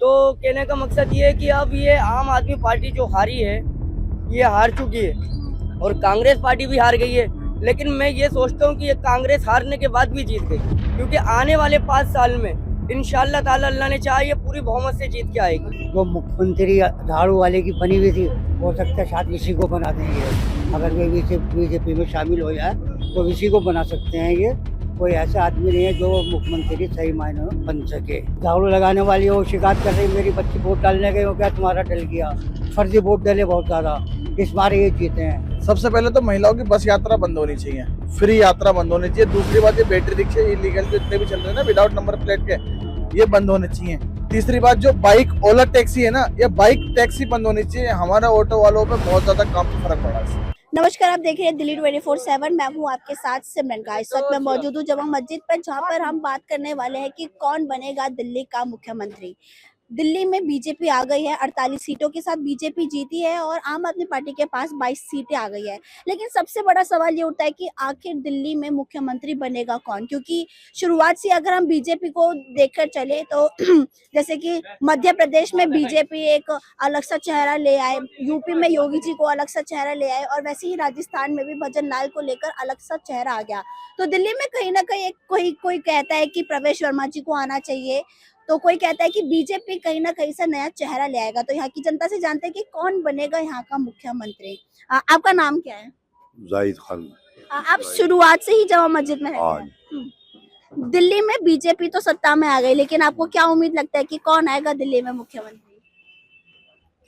तो कहने का मकसद ये है कि अब ये आम आदमी पार्टी जो हारी है ये हार चुकी है और कांग्रेस पार्टी भी हार गई है। लेकिन मैं ये सोचता हूँ कि ये कांग्रेस हारने के बाद भी जीत गई, क्योंकि आने वाले 5 साल में इंशाल्लाह ताला अल्लाह ने चाहा ये पूरी बहुमत से जीत के आएगी। जो मुख्यमंत्री झाड़ू वाले की बनी हुई थी, हो सकता है शायद इसी को बना देंगे। अगर वे बीजेपी में शामिल हो जाए तो इसी को बना सकते हैं। ये कोई ऐसा आदमी नहीं है जो मुख्यमंत्री सही मायने में बन सके। झाड़ू लगाने वाली वो शिकायत कर रही, मेरी बच्ची वोट डालने गई, वो क्या तुम्हारा डल गया, फर्जी वोट डले बहुत ज्यादा, इस बार ये जीते हैं। सबसे पहले तो महिलाओं की बस यात्रा बंद होनी चाहिए, फ्री यात्रा बंद होनी चाहिए। दूसरी बात, ये बैटरी रिक्शे इलीगल जितने भी चल रहे हैं ना विदाउट नंबर प्लेट के, ये बंद होने चाहिए। तीसरी बात, जो बाइक ओला टैक्सी है ना, ये बाइक टैक्सी बंद होनी चाहिए। हमारे ऑटो वालों पे बहुत ज्यादा काफी फर्क पड़ा है। नमस्कार, आप देख रहे हैं दिल्ली 24/7। मैं हूं आपके साथ सिमरन का। इस वक्त मैं मौजूद हूं जमा मस्जिद पर, जहां पर हम बात करने वाले हैं कि कौन बनेगा दिल्ली का मुख्यमंत्री। दिल्ली में बीजेपी आ गई है, 48 सीटों के साथ बीजेपी जीती है और आम आदमी पार्टी के पास 22 सीटें आ गई है। लेकिन सबसे बड़ा सवाल ये उठता है कि आखिर दिल्ली में मुख्यमंत्री बनेगा कौन, क्योंकि शुरुआत से अगर हम बीजेपी को देखकर चले तो जैसे कि मध्य प्रदेश में बीजेपी एक अलग सा चेहरा ले आए, यूपी में योगी जी को अलग सा चेहरा ले आए और वैसे ही राजस्थान में भी भजन लाल को लेकर अलग सा चेहरा आ गया। तो दिल्ली में कहीं ना कहीं कोई कहता है कि प्रवेश वर्मा जी को आना चाहिए, तो कोई कहता है कि बीजेपी कहीं ना कहीं से नया चेहरा ले आएगा। तो यहाँ की जनता से जानते हैं कि कौन बनेगा यहाँ का मुख्यमंत्री। आपका नाम क्या है? जाहिद खान। आप शुरुआत से ही जमा मस्जिद में रहते हैं। दिल्ली में बीजेपी तो सत्ता में आ गई, लेकिन आपको क्या उम्मीद लगता है कि कौन आएगा दिल्ली में मुख्यमंत्री?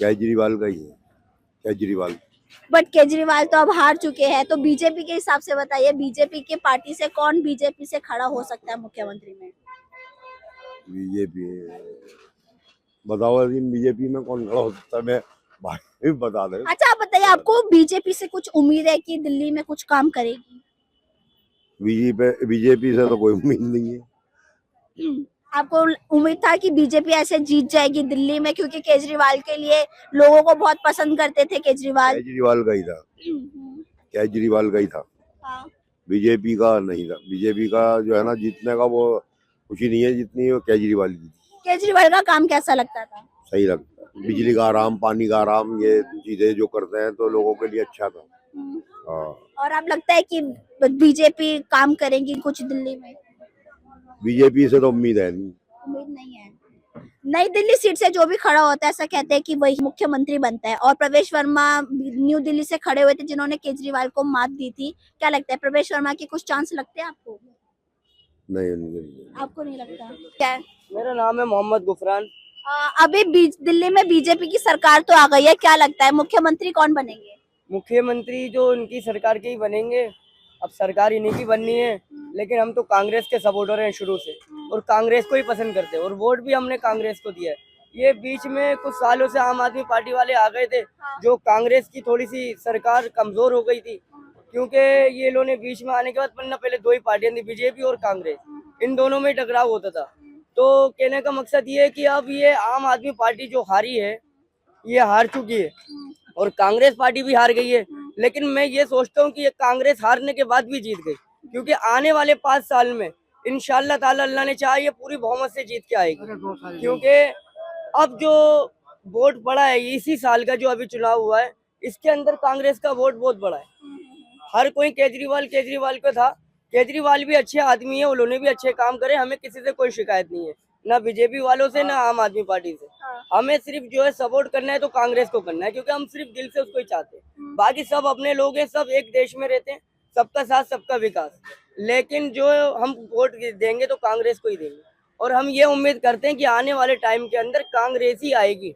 केजरीवाल का ही है, केजरीवाल। बट केजरीवाल तो अब हार चुके हैं, तो बीजेपी के हिसाब से बताइए, बीजेपी की पार्टी से कौन बीजेपी से खड़ा हो सकता है मुख्यमंत्री में? बीजेपी बताओ, बीजेपी में कौन खड़ा हो सकता है? मैं भाई बता दे। अच्छा, आप बताइए, आपको बीजेपी से कुछ उम्मीद है कि दिल्ली में कुछ काम करेगी? बीजेपी से तो कोई उम्मीद नहीं है। आपको उम्मीद था कि बीजेपी ऐसे जीत जाएगी दिल्ली में, क्योंकि केजरीवाल के लिए लोगों को बहुत पसंद करते थे केजरीवाल। केजरीवाल का ही था, केजरीवाल का ही था। हाँ। बीजेपी का नहीं था। बीजेपी का जो है ना जीतने का वो खुशी नहीं है जितनी वो केजरीवाल की। केजरीवाल का काम कैसा लगता था? सही लगता है, बिजली का आराम, पानी का आराम, ये चीजें जो करते हैं तो लोगों के लिए अच्छा था। हाँ। और आप लगता है कि बीजेपी काम करेंगी कुछ दिल्ली में? बीजेपी से तो उम्मीद है नहीं। उम्मीद नहीं है। नई दिल्ली सीट से जो भी खड़ा होता है, ऐसा कहते हैं कि वही मुख्यमंत्री बनता है। और प्रवेश वर्मा न्यू दिल्ली से खड़े हुए थे, जिन्होंने केजरीवाल को मात दी थी। क्या लगता है, प्रवेश वर्मा के कुछ चांस लगते हैं आपको? नहीं, आपको नहीं लगता? क्या है? मेरा नाम है मोहम्मद गुफरान। अभी दिल्ली में बीजेपी की सरकार तो आ गई है, क्या लगता है मुख्यमंत्री कौन बनेंगे? मुख्यमंत्री जो उनकी सरकार के ही बनेंगे। अब सरकार इन्हीं की बननी है, लेकिन हम तो कांग्रेस के सपोर्टर हैं शुरू से और कांग्रेस को ही पसंद करते हैं और वोट भी हमने कांग्रेस को दिया है। ये बीच में कुछ सालों से आम आदमी पार्टी वाले आ गए थे, जो कांग्रेस की थोड़ी सी सरकार कमजोर हो गई थी, क्योंकि ये लोगों ने बीच में आने के बाद, वरना पहले दो ही पार्टियां थी, बीजेपी और कांग्रेस, इन दोनों में टकराव होता था। तो कहने का मकसद ये है कि अब ये आम आदमी पार्टी जो हारी है ये हार चुकी है और कांग्रेस पार्टी भी हार गई है। लेकिन मैं ये सोचता हूँ कि ये कांग्रेस हारने के बाद भी जीत गई, क्योंकि आने वाले 5 साल में इंशाल्लाह ताला अल्लाह ने चाहा ये पूरी बहुमत से जीत के आएगी। क्योंकि अब जो वोट पड़ा है इसी साल का, जो अभी चुनाव हुआ है, इसके अंदर कांग्रेस का वोट बहुत बड़ा है। हर कोई केजरीवाल को था। केजरीवाल भी अच्छे आदमी है, उन्होंने भी अच्छे काम करे, हमें किसी से कोई शिकायत नहीं है, ना बीजेपी वालों से ना आम आदमी पार्टी से। हमें सिर्फ जो है सपोर्ट करना है तो कांग्रेस को करना है, क्योंकि हम सिर्फ दिल से उसको ही चाहते हैं। बाकी सब अपने लोग हैं, सब एक देश में रहते हैं, सबका साथ सबका विकास। लेकिन जो हम वोट देंगे तो कांग्रेस को ही देंगे और हम ये उम्मीद करते हैं कि आने वाले टाइम के अंदर कांग्रेस ही आएगी।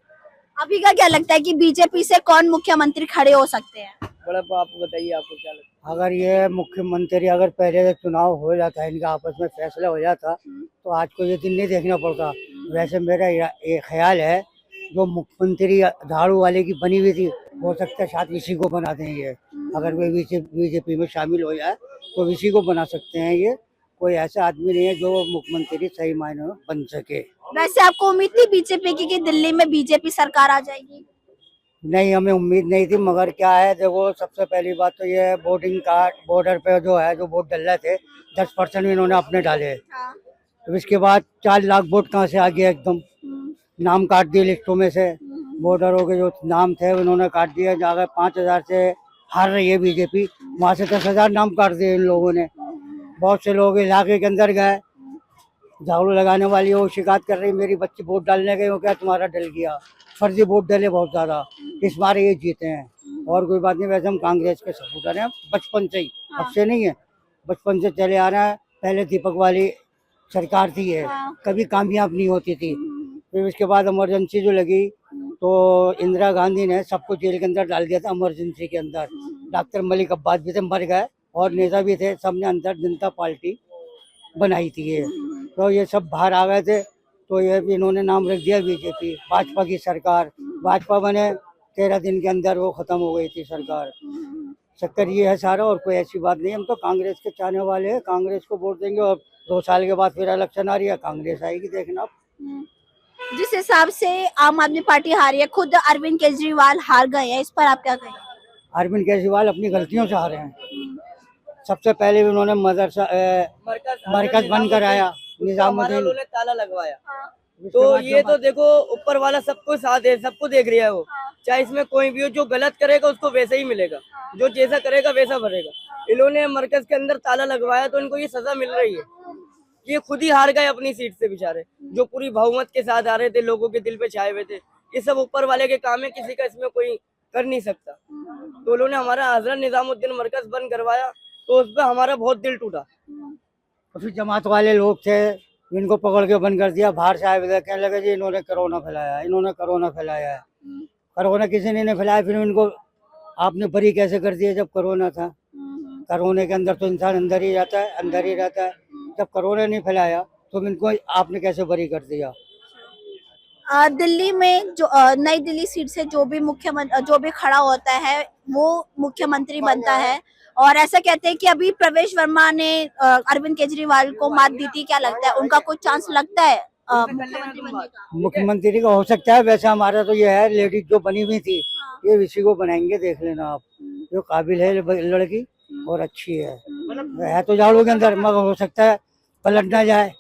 अभी का क्या लगता है कि बीजेपी से कौन मुख्यमंत्री खड़े हो सकते हैं? बड़ा आप बताइए, आपको क्या लगता है? अगर ये मुख्यमंत्री अगर पहले से चुनाव हो जाता, इनका आपस में फैसला हो जाता, तो आज को ये दिन नहीं देखना पड़ता। वैसे मेरा ये ख्याल है, जो मुख्यमंत्री झाड़ू वाले की बनी हुई थी, हो सकता है शायद इसी को बना देंगे। अगर वे बीजेपी में शामिल हो जाए तो इसी को बना सकते हैं। ये कोई ऐसा आदमी नहीं है जो मुख्यमंत्री सही मायने में बन सके। वैसे आपको उम्मीद थी बीजेपी की कि दिल्ली में बीजेपी सरकार आ जाएगी? नहीं, हमें उम्मीद नहीं थी, मगर क्या है, देखो सबसे पहली बात तो ये वोटिंग कार्ड बॉर्डर पे जो है, जो वोट डल रहे थे, 10% इन्होंने अपने डाले। तो इसके बाद 4 लाख वोट कहाँ से आ गया एकदम। नाम काट दिए लिस्टों में से, वोटरों के जो नाम थे उन्होंने काट दिया। जहाँ 5,000 से हार रही है बीजेपी, वहाँ से 10,000 नाम काट दिए इन लोगों ने। बहुत से लोग इलाके के अंदर गए, झाड़ू लगाने वाली वो शिकायत कर रही मेरी बच्ची वोट डालने गई, वो क्या तुम्हारा डल गया, फर्जी वोट डले बहुत ज्यादा, इस बार ये जीते हैं। और कोई बात नहीं, वैसे हम कांग्रेस के सपोर्टर हैं बचपन से ही, अब से नहीं है, बचपन से चले आ रहे हैं। पहले दीपक वाली सरकार थी है, कभी कामयाब नहीं होती थी। फिर उसके बाद इमरजेंसी जो लगी तो इंदिरा गांधी ने सबको जेल के अंदर डाल दिया था इमरजेंसी के अंदर। डॉक्टर मलिक अब्बास भी थे, मर गए, और नेता भी थे, सबने अंदर जनता पार्टी बनाई थी ये। तो ये सब बाहर आ गए थे, तो ये भी इन्होंने नाम रख दिया बीजेपी। भाजपा की सरकार, भाजपा बने 13 दिन के अंदर वो खत्म हो गई थी सरकार। चक्कर ये है सारा, और कोई ऐसी बात नहीं। हम तो कांग्रेस के चाहने वाले हैं, कांग्रेस को वोट देंगे, और 2 साल के बाद फिर इलेक्शन आ रही है, कांग्रेस आएगी, देखना। जिस हिसाब से आम आदमी पार्टी हारी है, खुद अरविंद केजरीवाल हार गए हैं, इस पर आप क्या कहेंगे? अरविंद केजरीवाल अपनी गलतियों से हारे हैं। सबसे पहले भी उन्होंने मरकज बंद कराया, निजामुद्दीन उन्होंने ताला लगवाया। तो ये तो देखो ऊपर वाला सबको साथ है, सबको देख रहा है वो, चाहे इसमें कोई भी हो, जो गलत करेगा उसको वैसे ही मिलेगा, जो जैसा करेगा वैसा भरेगा। इन्होंने मरकज के अंदर ताला लगवाया तो इनको ये सजा मिल रही है। ये खुद ही हार गए अपनी सीट से बेचारे, जो पूरी बहुमत के साथ आ रहे थे, लोगों के दिल पे छाए हुए थे। ये सब ऊपर वाले के काम है, किसी का इसमें कोई कर नहीं सकता। तो उन्होंने हमारा हजरत निजामुद्दीन मरकज बंद करवाया, तो उस पर हमारा बहुत दिल टूटा। और फिर जमात वाले लोग थे, इनको पकड़ के बंद कर दिया। बाहर से आए हुए कहने लगे जी इन्होंने कोरोना फैलाया, इन्होंने कोरोना फैलाया है। कोरोना किसी ने नहीं फैलाया, फिर इनको आपने बरी कैसे कर दिया जब कोरोना था? कोरोना के अंदर तो इंसान अंदर ही रहता है, अंदर ही रहता है। जब कोरोना नहीं फैलाया तो इनको आपने कैसे बरी कर दिया? दिल्ली में जो नई दिल्ली सीट से जो भी खड़ा होता है वो मुख्यमंत्री बनता है, और ऐसा कहते हैं कि अभी प्रवेश वर्मा ने अरविंद केजरीवाल को मात दी थी। क्या लगता है, उनका कुछ चांस लगता है मुख्यमंत्री बनने का? मुख्यमंत्री का हो सकता है। वैसे हमारा तो ये है, लेडीज जो बनी हुई थी ये इसी को बनाएंगे, देख लेना आप। जो काबिल है लड़की और अच्छी है तो झाड़ू के अंदर, मगर हो सकता है पलट ना जाए,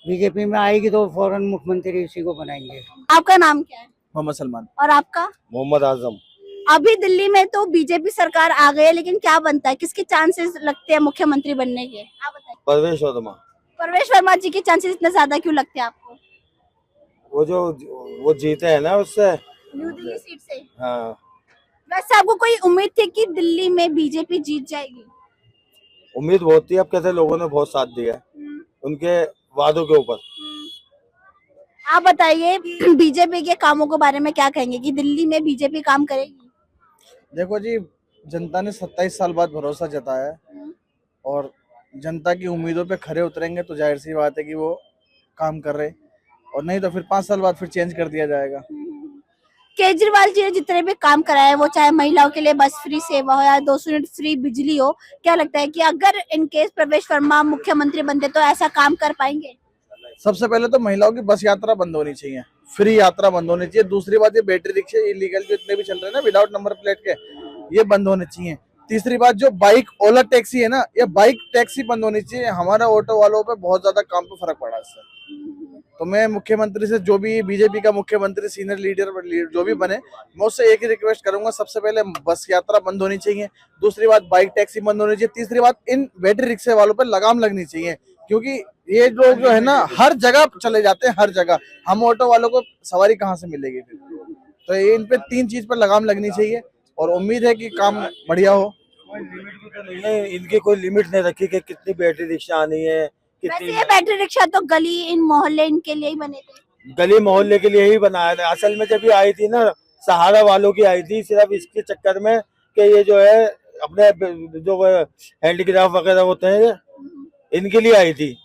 बीजेपी में आएगी तो फौरन मुख्यमंत्री इसी को बनाएंगे। आपका नाम क्या है? मोहम्मद सलमान। और आपका? मोहम्मद आजम। अभी दिल्ली में तो बीजेपी सरकार आ गई है, लेकिन क्या बनता है, किसके चांसेस लगते हैं मुख्यमंत्री बनने के? आप बताइए। परवेश वर्मा। परवेश वर्मा जी के चांसेस इतने ज्यादा क्यों लगते हैं आपको? वो जीते हैं ना उससे, न्यू दिल्ली सीट से। हाँ। वैसे आपको कोई उम्मीद थी कि दिल्ली में बीजेपी जीत जाएगी? उम्मीद बहुत थी, अब कैसे लोगों ने बहुत साथ दिया है उनके वादों के ऊपर। आप बताइए बीजेपी के कामों के बारे में क्या कहेंगे कि दिल्ली में बीजेपी काम करेगी? देखो जी, जनता ने 27 साल बाद भरोसा जताया है, और जनता की उम्मीदों पे खरे उतरेंगे तो जाहिर सी बात है कि वो काम कर रहे, और नहीं तो फिर 5 साल बाद फिर चेंज कर दिया जाएगा। केजरीवाल जी ने जितने भी काम कराए, वो चाहे महिलाओं के लिए बस फ्री सेवा हो या 200 यूनिट फ्री बिजली हो, क्या लगता है कि अगर इनकेस प्रवेश वर्मा मुख्यमंत्री बनते तो ऐसा काम कर पाएंगे? सबसे पहले तो महिलाओं की बस यात्रा बंद होनी चाहिए, फ्री यात्रा बंद होनी चाहिए। दूसरी बात, ये बैटरी रिक्शे इलीगल जो इतने भी चल रहे हैं ना विदाउट नंबर प्लेट के, ये बंद होने चाहिए। तीसरी बात, जो बाइक ओला टैक्सी है ना, ये बाइक टैक्सी बंद होनी चाहिए। हमारा ऑटो वालों पे बहुत ज्यादा काम पे फर्क पड़ा इससे। तो मैं मुख्यमंत्री से, जो भी बीजेपी का मुख्यमंत्री सीनियर लीडर जो भी बने, मैं उससे एक ही रिक्वेस्ट करूंगा, सबसे पहले बस यात्रा बंद होनी चाहिए। दूसरी बात, बाइक टैक्सी बंद होनी चाहिए। तीसरी बात, इन बैटरी रिक्शे वालों पर लगाम लगनी चाहिए, क्योंकि ये लोग जो है ना हर जगह चले जाते हैं, हर जगह। हम ऑटो वालों को सवारी कहाँ से मिलेगी फिर? तो ये इन पे 3 चीज पर लगाम लगनी चाहिए, और उम्मीद है कि काम बढ़िया हो। नहीं, इनकी कोई लिमिट नहीं रखी कि कितनी बैटरी रिक्शा आनी है, वैसे ये बैटरी रिक्शा तो गली इन मोहल्ले इनके लिए ही बने थे, गली मोहल्ले के लिए ही बनाया था। असल में जब ये आई थी ना, सहारा वालों की आई थी, सिर्फ इसके चक्कर में कि ये जो है अपने जो हैंडीक्राफ्ट वगैरह होते हैं इनके लिए आई थी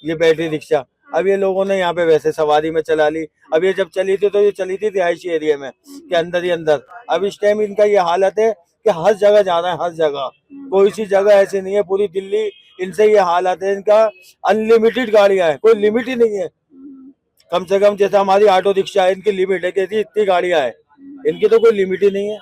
ये बैटरी रिक्शा। अब ये लोगों ने यहाँ पे वैसे सवारी में चला ली। अब ये जब चली थी तो ये चली थी रिहायशी एरिया में के अंदर ही अंदर। अब इस टाइम इनका ये हालत है कि हर जगह जा रहा है, हर जगह, कोई सी जगह ऐसी नहीं है, पूरी दिल्ली इनसे ये हालत है। इनका अनलिमिटेड गाड़ियां हैं, कोई लिमिट ही नहीं है। कम से कम जैसे हमारी ऑटो रिक्शा है, इनकी लिमिट है कि इतनी गाड़ियां हैं, इनकी तो कोई लिमिट ही नहीं है।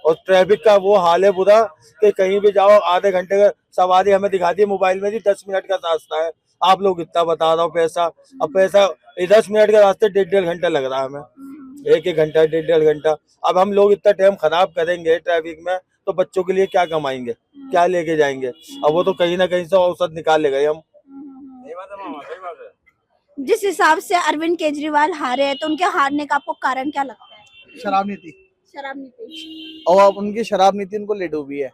और ट्रैफिक का वो हाल है बुरा कि कहीं भी जाओ आधे घंटे का सवारी हमें दिखाती है मोबाइल में जी 10 मिनट का रास्ता है, आप लोग इतना बता रहा हो पैसा। अब पैसा 10 मिनट का रास्ते 1.5 घंटा लग रहा है हमें, एक घंटा 1.5 घंटा। अब हम लोग इतना टाइम खराब करेंगे ट्रैफिक में तो बच्चों के लिए क्या कमाएंगे, क्या लेके जाएंगे? अब वो तो कहीं ना कहीं से औसत निकाल ले गए हम। जिस हिसाब से अरविंद केजरीवाल हारे हैं तो उनके हारने का आपको कारण क्या लगता है? शराब नीति, शराब नीति। और अब उनकी शराब नीति उनको ले डूबी है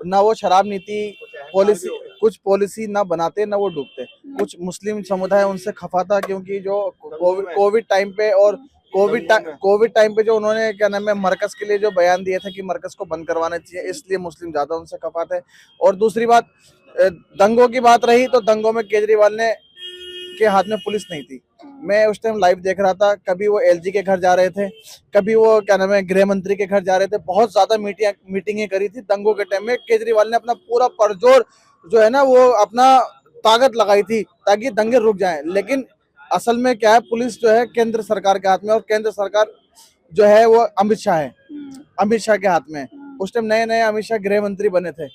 ना। वो शराब नीति पॉलिसी, कुछ पॉलिसी ना बनाते ना वो डूबते। कुछ मुस्लिम समुदाय उनसे खफा था क्योंकि जो कोविड टाइम पे और कोविड टाइम पे जो उन्होंने क्या नाम है मरकज के लिए जो बयान दिए थे कि मरकज को बंद करवाना चाहिए, इसलिए मुस्लिम ज्यादा उनसे खफा थे। और दूसरी बात, दंगों की बात रही तो दंगों में केजरीवाल ने के हाथ में पुलिस नहीं थी। मैं उस टाइम लाइव देख रहा था, कभी वो एलजी के घर जा रहे थे, कभी वो क्या नाम है गृह मंत्री के घर जा रहे थे। बहुत ज्यादा मीटिंगें करी थी दंगों के टाइम में। केजरीवाल ने अपना पूरा परजोर जो है ना वो अपना ताकत लगाई थी ताकि दंगे रुक जाएं। लेकिन असल में क्या है, पुलिस जो है केंद्र सरकार के हाथ में, और केंद्र सरकार जो है वो अमित शाह है, अमित शाह के हाथ में। उस टाइम नए नए अमित शाह गृह मंत्री बने थे।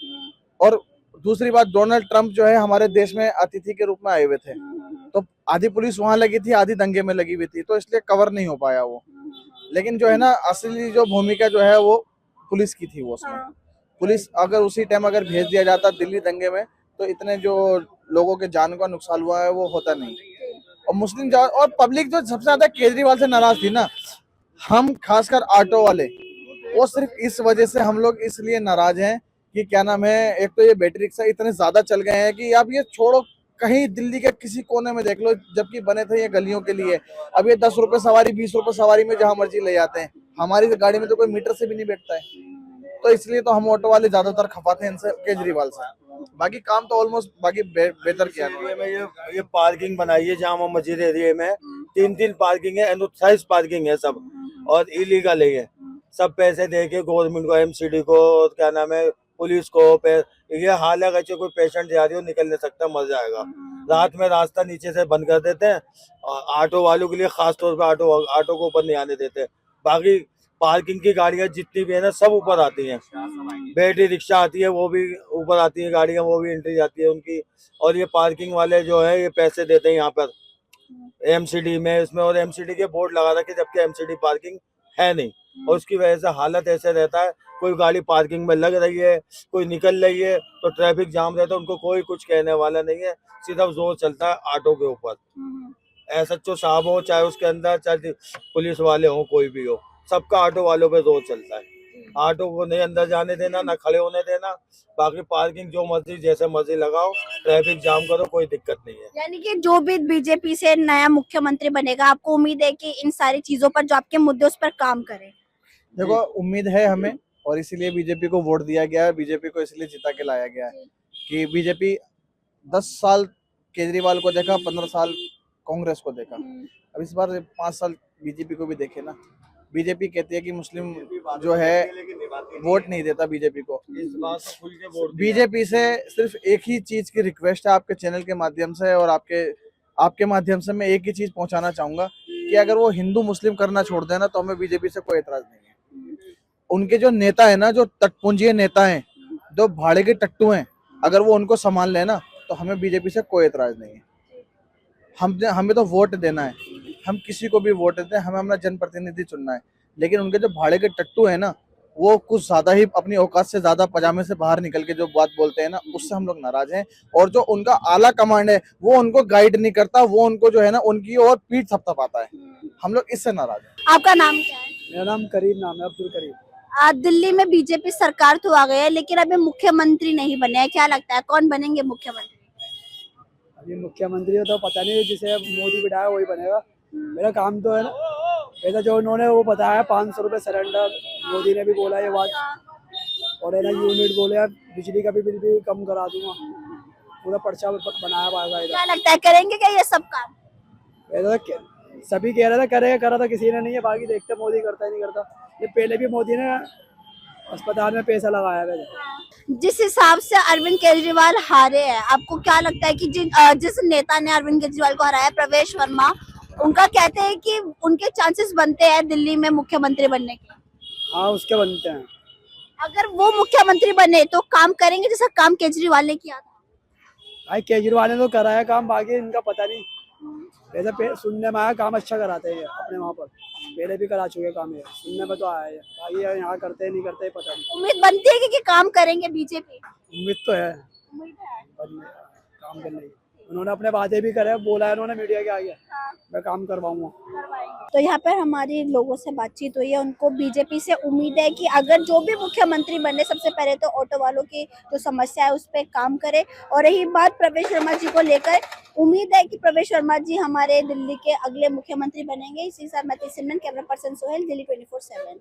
और दूसरी बात, डोनाल्ड ट्रंप जो है हमारे देश में अतिथि के रूप में आए हुए थे, तो आधी पुलिस वहां लगी थी, आधी दंगे में लगी हुई थी, तो इसलिए कवर नहीं हो पाया वो। लेकिन जो है ना असली जो भूमिका जो है वो पुलिस की थी। वो उसमें पुलिस अगर उसी टाइम अगर भेज दिया जाता दिल्ली दंगे में तो इतने जो लोगों के जान का नुकसान हुआ है वो होता नहीं। और मुस्लिम और पब्लिक जो सबसे ज्यादा केजरीवाल से नाराज थी ना, हम खासकर ऑटो वाले, वो सिर्फ इस वजह से हम लोग इसलिए नाराज हैं कि क्या नाम है, एक तो ये बैटरी रिक्शा इतने ज्यादा चल गए हैं कि आप ये छोड़ो, कहीं दिल्ली के किसी कोने में देख लो, जबकि बने थे ये गलियों के लिए। अब ये 10 रुपए सवारी 20 रुपए सवारी में जहां मर्जी ले जाते हैं। हमारी गाड़ी में तो कोई मीटर से भी नहीं बैठता है। तो इसलिए तो हम ऑटो वाले ज्यादातर खफाते हैं इनसे, केजरीवाल से। बाकी काम तो ऑलमोस्ट बाकी बेहतर किया है। ये पार्किंग बनाई है जामा मस्जिद एरिया में, 3 पार्किंग है, अनऑथराइज पार्किंग है सब, और इलीगल है ये सब। पैसे दे के गवर्नमेंट को, एमसीडी को, क्या नाम है पुलिस को, ये हाल है कि कोई पेशेंट जा रही हो निकल नहीं सकता, मर जाएगा। रात में रास्ता नीचे से बंद कर देते हैं, ऑटो वालों के लिए खास तौर पे ऑटो को ऊपर नहीं आने देते। बाकी पार्किंग की गाड़ियां जितनी भी है ना सब ऊपर आती हैं। बैटरी रिक्शा आती है वो भी ऊपर आती है, गाड़ियां वो भी एंट्री जाती है उनकी। और ये पार्किंग वाले जो है ये पैसे देते हैं यहाँ पर एमसीडी में, इसमें, और एमसीडी के बोर्ड लगा रखे जबकि एमसीडी पार्किंग है नहीं। और उसकी वजह से हालत ऐसे रहता है, कोई गाड़ी पार्किंग में लग रही है, कोई निकल रही है तो ट्रैफिक जाम रहता है, उनको कोई कुछ कहने वाला नहीं है, सिर्फ जोर चलता है ऑटो के ऊपर। ऐसा जो साहब हो, चाहे उसके अंदर चाहे पुलिस वाले हो, कोई भी हो, सबका ऑटो वालों पे जोर चलता है। ऑटो को नहीं अंदर जाने देना, ना खड़े होने देना। बाकी पार्किंग जो मर्जी जैसे मर्जी लगाओ, ट्रैफिक जाम करो, कोई दिक्कत नहीं है। यानी कि जो भी बीजेपी से नया मुख्यमंत्री बनेगा, आपको उम्मीद है कि इन सारी चीजों पर जो आपके मुद्दे उस पर काम करे? देखो, उम्मीद है हमें, और इसीलिए बीजेपी को वोट दिया गया है। बीजेपी को इसलिए जिता के लाया गया है कि बीजेपी 10 साल केजरीवाल को देखा, 15 साल कांग्रेस को देखा, अब इस बार 5 साल बीजेपी को भी देखे ना। बीजेपी कहती है कि मुस्लिम जो है वोट नहीं देता बीजेपी को। बीजेपी से सिर्फ एक ही चीज की रिक्वेस्ट है आपके चैनल के माध्यम से, और आपके माध्यम से मैं एक ही चीज पहुंचाना चाहूंगा कि अगर वो हिंदू मुस्लिम करना छोड़ देना तो हमें बीजेपी से कोई एतराज नहीं है। उनके जो नेता है ना, जो तटपुंजीय नेता हैं, जो भाड़े के टट्टू हैं, अगर वो उनको संभाल लेना तो हमें बीजेपी से कोई एतराज नहीं है। हमें तो वोट देना है, हम किसी को भी वोट देते हैं, हमें अपना जनप्रतिनिधि चुनना है। लेकिन उनके जो भाड़े के टट्टू है ना, वो कुछ ज्यादा ही अपनी औकात से ज्यादा पजामे से बाहर निकल के जो बात बोलते हैं ना, उससे हम लोग नाराज हैं। और जो उनका आला कमांड है वो उनको गाइड नहीं करता, वो उनको जो है ना उनकी और पीठ थपथपाता है। हम लोग इससे नाराज हैं। आपका नाम क्या है? मेरा नाम करीम, नाम है अब्दुल करीम। दिल्ली में बीजेपी सरकार तो आ गई है, लेकिन अभी मुख्यमंत्री नहीं बने हैं। क्या लगता है कौन बनेंगे मुख्यमंत्री? अभी मुख्यमंत्री तो पता नहीं, जिसे मोदी बिठाया वही बनेगा। मेरा काम तो है ना, ऐसा जो उन्होंने वो बताया 500 रुपये सिलेंडर, मोदी ने भी बोला ये बात, और है ना यूनिट बोले बिजली का भी बिल भी कम करा दूंगा, पूरा पर्चा बनाया पाएगा। क्या लगता है करेंगे क्या ये सब काम? ऐसा सभी कह रहे थे करेगा, करा था किसी ने नहीं है, बाकी देखते मोदी करता ही नहीं करता। ये पहले भी मोदी ने अस्पताल में पैसा लगाया है। जिस हिसाब से अरविंद केजरीवाल हारे हैं, आपको क्या लगता है कि जिस नेता ने अरविंद केजरीवाल को हराया, प्रवेश वर्मा, उनका कहते हैं कि उनके चांसेस बनते हैं दिल्ली में मुख्यमंत्री बनने के? हाँ, उसके बनते हैं। अगर वो मुख्यमंत्री बने तो काम करेंगे जैसा काम केजरीवाल ने किया था? भाई केजरीवाल ने तो कराया काम, बाकी इनका पता नहीं। वैसे सुनने में आया काम अच्छा कराते हैं ये अपने वहाँ पर, पहले भी करा चुके काम, ये सुनने में तो आया है। बाकी ये यहाँ करते हैं नहीं करते पता नहीं। उम्मीद बनती है कि काम करेंगे बीजेपी? उम्मीद तो है काम करने की। उन्होंने अपने वादे भी करे, बोला है उन्होंने मीडिया के आगे, मैं काम करवाऊंगा। तो यहाँ पर हमारी लोगों से बातचीत हुई है, उनको बीजेपी से उम्मीद है कि अगर जो भी मुख्यमंत्री बने सबसे पहले तो ऑटो वालों की जो समस्या है उस पर काम करे। और रही बात प्रवेश वर्मा जी को लेकर, उम्मीद है कि प्रवेश वर्मा जी हमारे दिल्ली के अगले मुख्यमंत्री बनेंगे। इसी साथ मैं सिमरन, कैमरा पर्सन सोहेल, दिल्ली 24/7।